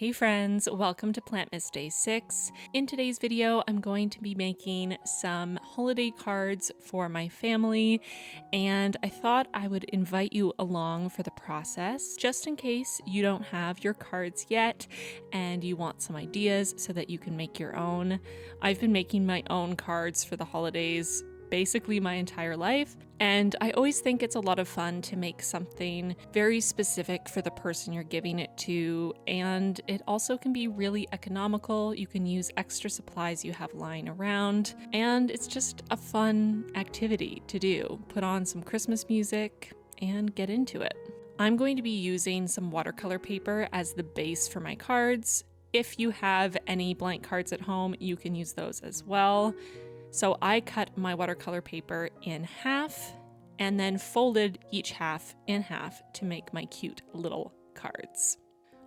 Hey friends, welcome to Plantmas Day 6. In today's video, I'm going to be making some holiday cards for my family, and I thought I would invite you along for the process, just in case you don't have your cards yet and you want some ideas so that you can make your own. I've been making my own cards for the holidays basically my entire life, and I always think it's a lot of fun to make something very specific for the person you're giving it to, and it also can be really economical. You can use extra supplies you have lying around, and it's just a fun activity to do. Put on some Christmas music and get into it. I'm going to be using some watercolor paper as the base for my cards. If you have any blank cards at home, you can use those as well. So I cut my watercolor paper in half and then folded each half in half to make my cute little cards.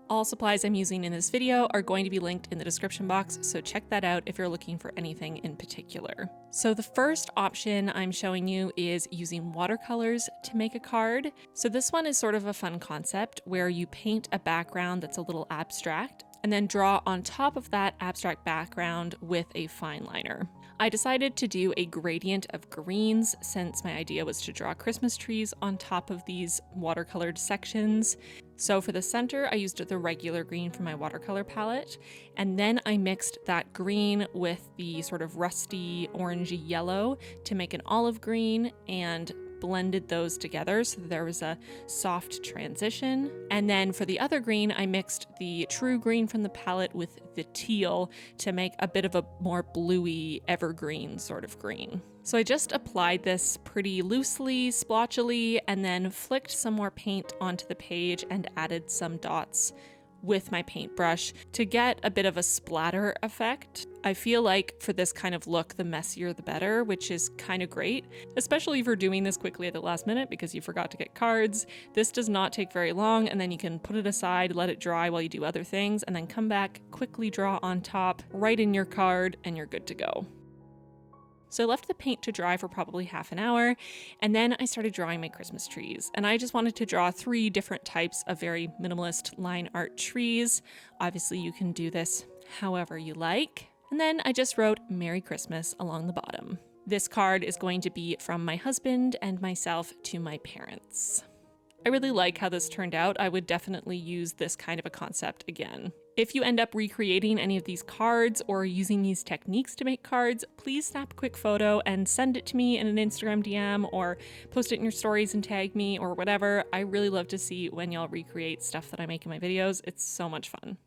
All supplies I'm using in this video are going to be linked in the description box, so check that out if you're looking for anything in particular. So the first option I'm showing you is using watercolors to make a card. So this one is sort of a fun concept where you paint a background that's a little abstract and then draw on top of that abstract background with a fine liner. I decided to do a gradient of greens since my idea was to draw Christmas trees on top of these watercolored sections. So for the center, I used the regular green from my watercolor palette, and then I mixed that green with the sort of rusty orangey yellow to make an olive green and blended those together so there was a soft transition. And then for the other green, I mixed the true green from the palette with the teal to make a bit of a more bluey evergreen sort of green. So I just applied this pretty loosely, splotchily, and then flicked some more paint onto the page and added some dots with my paintbrush to get a bit of a splatter effect. I feel like for this kind of look, the messier the better, which is kind of great, especially if you're doing this quickly at the last minute because you forgot to get cards. This does not take very long, and then you can put it aside, let it dry while you do other things, and then come back, quickly draw on top, write in your card, and you're good to go. So I left the paint to dry for probably half an hour, and then I started drawing my Christmas trees. And I just wanted to draw 3 different types of very minimalist line art trees. Obviously you can do this however you like. And then I just wrote Merry Christmas along the bottom. This card is going to be from my husband and myself to my parents. I really like how this turned out. I would definitely use this kind of a concept again. If you end up recreating any of these cards or using these techniques to make cards, please snap a quick photo and send it to me in an Instagram DM or post it in your stories and tag me or whatever. I really love to see when y'all recreate stuff that I make in my videos. It's so much fun.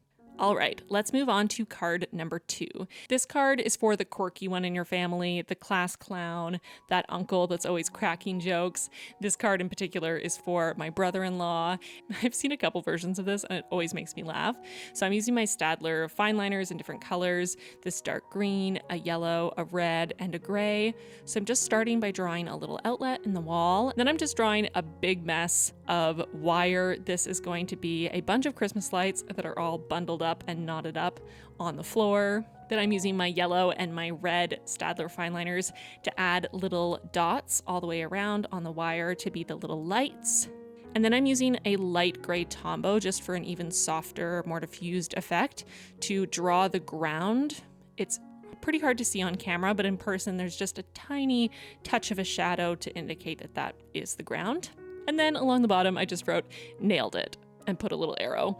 All right, let's move on to card number 2. This card is for the quirky one in your family, the class clown, that uncle that's always cracking jokes. This card in particular is for my brother-in-law. I've seen a couple versions of this and it always makes me laugh. So I'm using my Staedtler fine liners in different colors, this dark green, a yellow, a red, and a gray. So I'm just starting by drawing a little outlet in the wall. Then I'm just drawing a big mess of wire. This is going to be a bunch of Christmas lights that are all bundled up and knotted up on the floor. Then I'm using my yellow and my red Staedtler fine liners to add little dots all the way around on the wire to be the little lights. And then I'm using a light gray Tombow just for an even softer, more diffused effect to draw the ground. It's pretty hard to see on camera, but in person there's just a tiny touch of a shadow to indicate that that is the ground. And then along the bottom I just wrote nailed it and put a little arrow.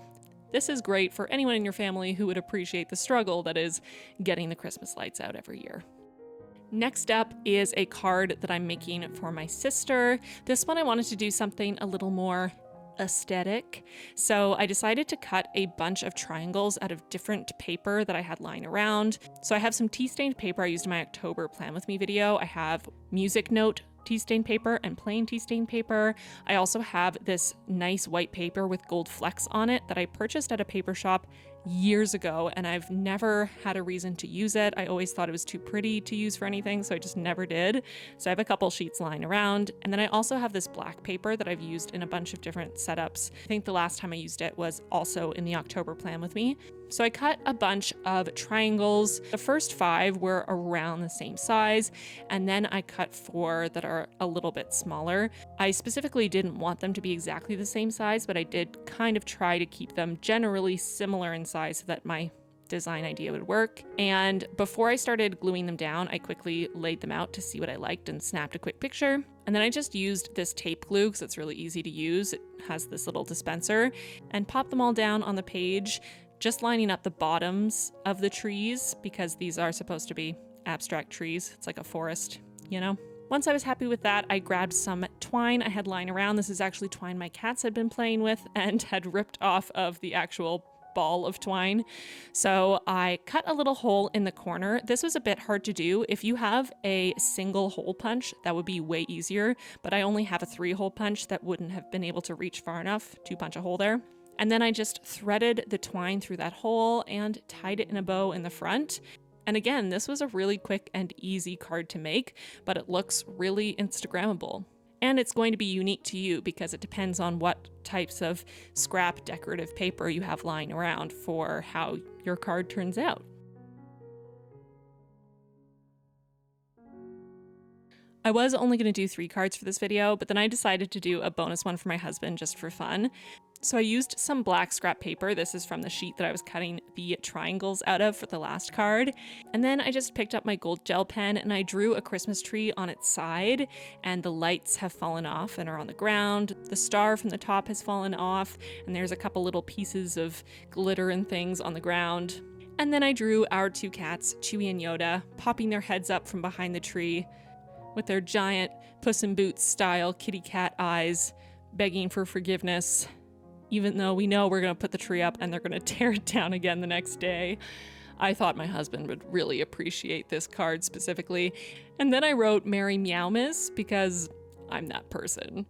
This is great for anyone in your family who would appreciate the struggle that is getting the Christmas lights out every year. Next up is a card that I'm making for my sister. This one I wanted to do something a little more aesthetic. So I decided to cut a bunch of triangles out of different paper that I had lying around. So I have some tea stained paper I used in my October Plan With Me video. I have music note tea stain paper and plain tea stain paper. I also have this nice white paper with gold flecks on it that I purchased at a paper shop years ago, and I've never had a reason to use it. I always thought it was too pretty to use for anything, so I just never did. So I have a couple sheets lying around. And then I also have this black paper that I've used in a bunch of different setups. I think the last time I used it was also in the October Plan With Me. So I cut a bunch of triangles. The first 5 were around the same size, and then I cut 4 that are a little bit smaller. I specifically didn't want them to be exactly the same size, but I did kind of try to keep them generally similar in size size so that my design idea would work. And before I started gluing them down, I quickly laid them out to see what I liked and snapped a quick picture. And then I just used this tape glue because it's really easy to use. It has this little dispenser, and popped them all down on the page, just lining up the bottoms of the trees because these are supposed to be abstract trees. It's like a forest, you know? Once I was happy with that, I grabbed some twine I had lying around. This is actually twine my cats had been playing with and had ripped off of the actual ball of twine. So I cut a little hole in the corner. This was a bit hard to do. If you have a single hole punch, that would be way easier, but I only have a 3-hole punch that wouldn't have been able to reach far enough to punch a hole there. And then I just threaded the twine through that hole and tied it in a bow in the front. And again, this was a really quick and easy card to make, but it looks really Instagrammable. And it's going to be unique to you because it depends on what types of scrap decorative paper you have lying around for how your card turns out. I was only going to do 3 cards for this video, but then I decided to do a bonus one for my husband just for fun. So I used some black scrap paper. This is from the sheet that I was cutting the triangles out of for the last card. And then I just picked up my gold gel pen and I drew a Christmas tree on its side, and the lights have fallen off and are on the ground. The star from the top has fallen off, and there's a couple little pieces of glitter and things on the ground. And then I drew our 2 cats, Chewie and Yoda, popping their heads up from behind the tree with their giant Puss in Boots style kitty cat eyes, begging for forgiveness, even though we know we're going to put the tree up and they're going to tear it down again the next day. I thought my husband would really appreciate this card specifically. And then I wrote Merry Meowmas because I'm that person.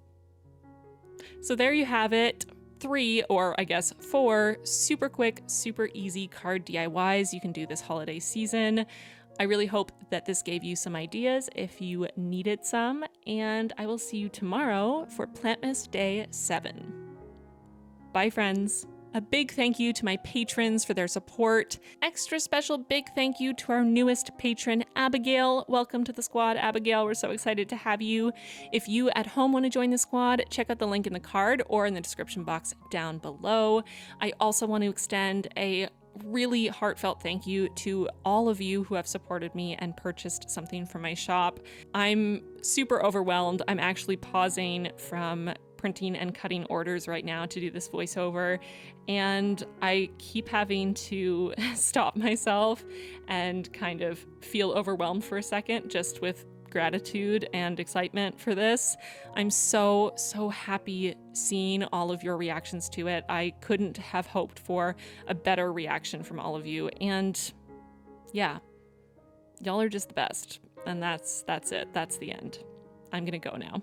So there you have it. 3, or I guess 4, super quick, super easy card DIYs you can do this holiday season. I really hope that this gave you some ideas if you needed some, and I will see you tomorrow for Plantmas Day 7. Bye, friends. A big thank you to my patrons for their support. Extra special big thank you to our newest patron, Abigail. Welcome to the squad, Abigail. We're so excited to have you. If you at home want to join the squad, check out the link in the card or in the description box down below. I also want to extend a really heartfelt thank you to all of you who have supported me and purchased something from my shop. I'm super overwhelmed. I'm actually pausing from printing and cutting orders right now to do this voiceover, and I keep having to stop myself and kind of feel overwhelmed for a second just with gratitude and excitement for this. I'm so happy seeing all of your reactions to it. I couldn't have hoped for a better reaction from all of you, and yeah, y'all are just the best. And that's it. That's the end. I'm gonna go now.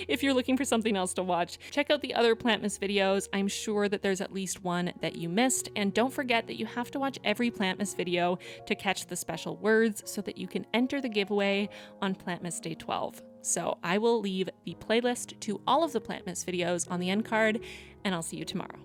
If you're looking for something else to watch, check out the other Plantmas videos. I'm sure that there's at least one that you missed. And don't forget that you have to watch every Plantmas video to catch the special words so that you can enter the giveaway on Plantmas Day 12. So I will leave the playlist to all of the Plantmas videos on the end card, and I'll see you tomorrow.